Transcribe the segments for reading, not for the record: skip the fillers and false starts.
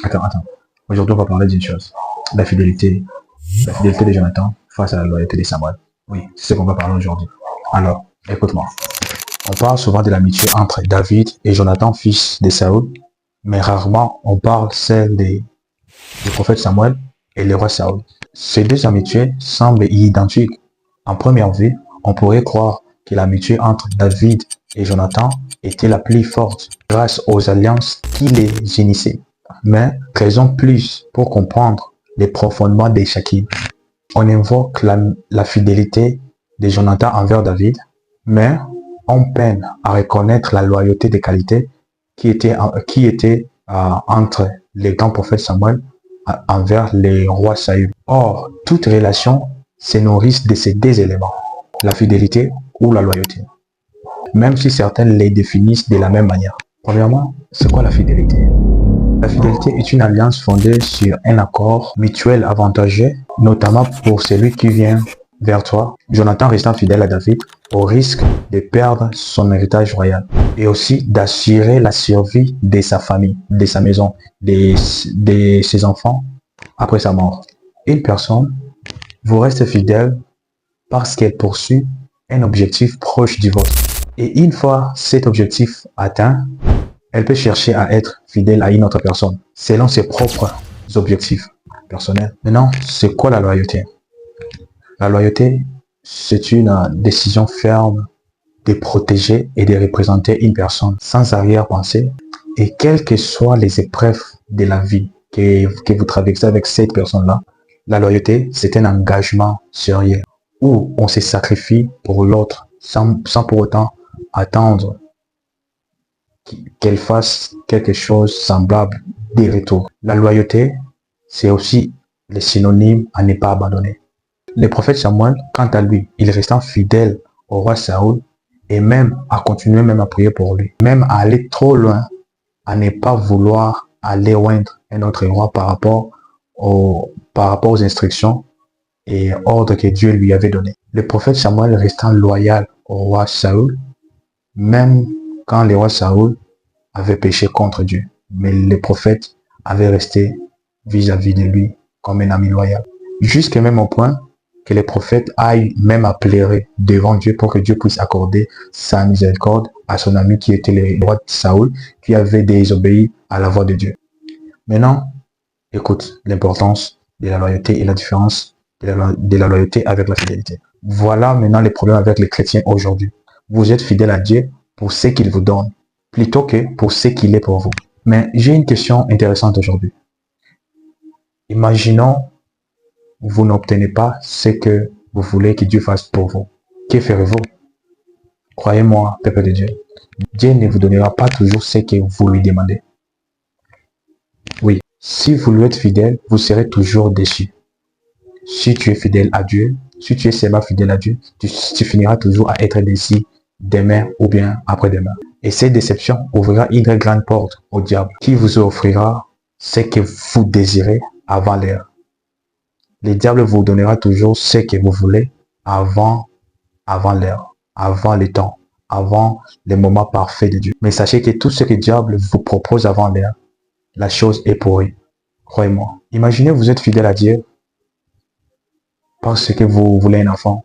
Attends. Aujourd'hui, on va parler d'une chose. La fidélité. La fidélité de Jonathan face à la loyauté de Samuel. Oui, c'est ce qu'on va parler aujourd'hui. Alors, écoute-moi. On parle souvent de l'amitié entre David et Jonathan, fils de Saoul, mais rarement on parle celle du prophète Samuel et le roi Saoul. Ces deux amitiés semblent identiques. En première vue, on pourrait croire que l'amitié entre David et Jonathan était la plus forte grâce aux alliances qui les unissaient. Mais raison plus pour comprendre les profondément de chacune. On invoque la fidélité de Jonathan envers David, mais on peine à reconnaître la loyauté des qualités qui était entre les grands prophètes Samuel envers les rois Saül. Or, toute relation se nourrit de ces deux éléments, la fidélité ou la loyauté, même si certaines les définissent de la même manière. Premièrement, c'est quoi la fidélité? La fidélité est une alliance fondée sur un accord mutuel avantageux, notamment pour celui qui vient vers toi. Jonathan restant fidèle à David au risque de perdre son héritage royal et aussi d'assurer la survie de sa famille, de sa maison, de ses enfants après sa mort. Une personne vous reste fidèle parce qu'elle poursuit un objectif proche du vôtre. Et une fois cet objectif atteint, elle peut chercher à être fidèle à une autre personne, selon ses propres objectifs personnels. Maintenant, c'est quoi la loyauté? La loyauté, c'est une décision ferme de protéger et de représenter une personne sans arrière-pensée, et quelles que soient les épreuves de la vie que vous traversez avec cette personne-là. La loyauté, c'est un engagement sérieux où on se sacrifie pour l'autre sans pour autant attendre qu'elle fasse quelque chose semblable des retours. La loyauté, c'est aussi le synonyme à ne pas abandonner. Le prophète Samuel, quant à lui, il restant fidèle au roi Saoul et même à continuer même à prier pour lui, même à aller trop loin, à ne pas vouloir aller oindre un autre roi par rapport aux instructions et ordres que Dieu lui avait donnés. Le prophète Samuel restant loyal au roi Saoul, même quand le roi Saoul avait péché contre Dieu, mais le prophète avait resté vis-à-vis de lui comme un ami loyal. Jusqu'à même au point que les prophètes aillent même à pleurer devant Dieu pour que Dieu puisse accorder sa miséricorde à son ami qui était le roi Saoul, qui avait désobéi à la voix de Dieu. Maintenant, écoute l'importance de la loyauté et la différence de la loyauté avec la fidélité. Voilà maintenant les problèmes avec les chrétiens aujourd'hui. Vous êtes fidèle à Dieu pour ce qu'il vous donne, plutôt que pour ce qu'il est pour vous. Mais j'ai une question intéressante aujourd'hui. Imaginons, vous n'obtenez pas ce que vous voulez que Dieu fasse pour vous. Que ferez-vous? Croyez-moi, peuple de Dieu, Dieu ne vous donnera pas toujours ce que vous lui demandez. Oui, si vous lui êtes fidèle, vous serez toujours déçu. Si tu es fidèle à Dieu, si tu es seulement fidèle à Dieu, tu finiras toujours à être déçu demain ou bien après-demain. Et cette déception ouvrira une très grande porte au diable qui vous offrira ce que vous désirez avant l'heure. Le diable vous donnera toujours ce que vous voulez avant l'heure, avant le temps, avant le moment parfait de Dieu. Mais sachez que tout ce que le diable vous propose avant l'heure, la chose est pourrie. Croyez-moi. Imaginez vous êtes fidèle à Dieu parce que vous voulez un enfant,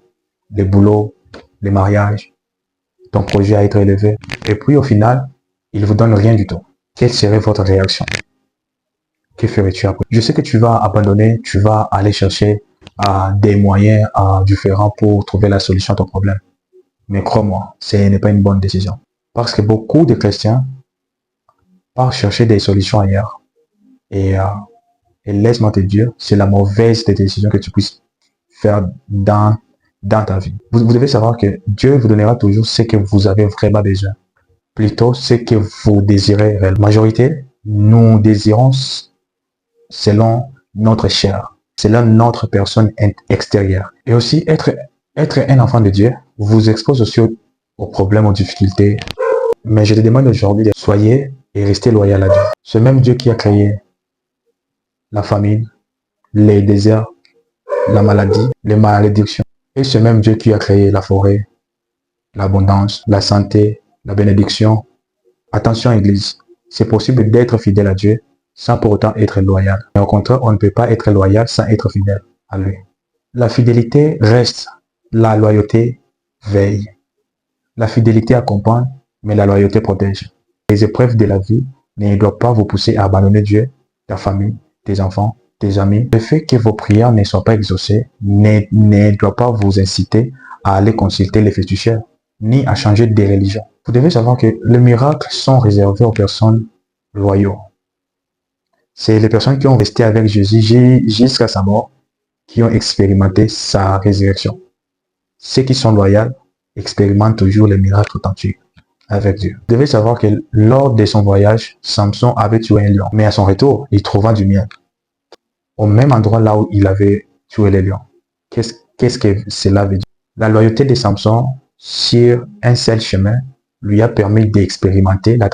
le boulot, le mariage, ton projet à être élevé. Et puis au final, il ne vous donne rien du tout. Quelle serait votre réaction? Que ferais-tu après? Je sais que tu vas abandonner, tu vas aller chercher des moyens différents pour trouver la solution à ton problème. Mais crois-moi, ce n'est pas une bonne décision. Parce que beaucoup de chrétiens partent chercher des solutions ailleurs. Et laisse-moi te dire, c'est la mauvaise des décisions que tu puisses faire dans ta vie. Vous devez savoir que Dieu vous donnera toujours ce que vous avez vraiment besoin. Plutôt ce que vous désirez. La majorité, nous désirons selon notre chair, selon notre personne extérieure. Et aussi, être un enfant de Dieu vous expose aussi aux problèmes, aux difficultés. Mais je te demande aujourd'hui de soyez et restez loyal à Dieu. Ce même Dieu qui a créé la famine, les déserts, la maladie, les malédictions. Et ce même Dieu qui a créé la forêt, l'abondance, la santé, la bénédiction. Attention Église, c'est possible d'être fidèle à Dieu sans pour autant être loyal. Mais au contraire, on ne peut pas être loyal sans être fidèle à lui. La fidélité reste, la loyauté veille. La fidélité accompagne, mais la loyauté protège. Les épreuves de la vie ne doivent pas vous pousser à abandonner Dieu, ta famille, tes enfants, tes amis. Le fait que vos prières ne soient pas exaucées ne doit pas vous inciter à aller consulter les féticheurs, ni à changer de religion. Vous devez savoir que les miracles sont réservés aux personnes loyaux. C'est les personnes qui ont resté avec Jésus jusqu'à sa mort, qui ont expérimenté sa résurrection. Ceux qui sont loyaux expérimentent toujours les miracles authentiques avec Dieu. Vous devez savoir que lors de son voyage, Samson avait tué un lion. Mais à son retour, il trouva du miel. Au même endroit là où il avait tué les lions. Qu'est-ce que cela veut dire? La loyauté de Samson sur un seul chemin lui a permis d'expérimenter la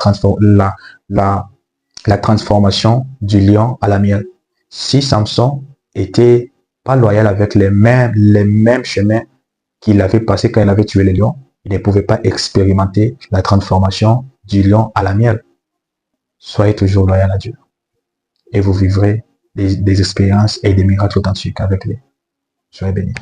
transformation du lion à la miel. Si Samson était pas loyal avec les mêmes chemins qu'il avait passé quand il avait tué les lions, il ne pouvait pas expérimenter la transformation du lion à la miel. Soyez toujours loyal à Dieu et vous vivrez des expériences et des miracles authentiques avec lui. Soyez bénis.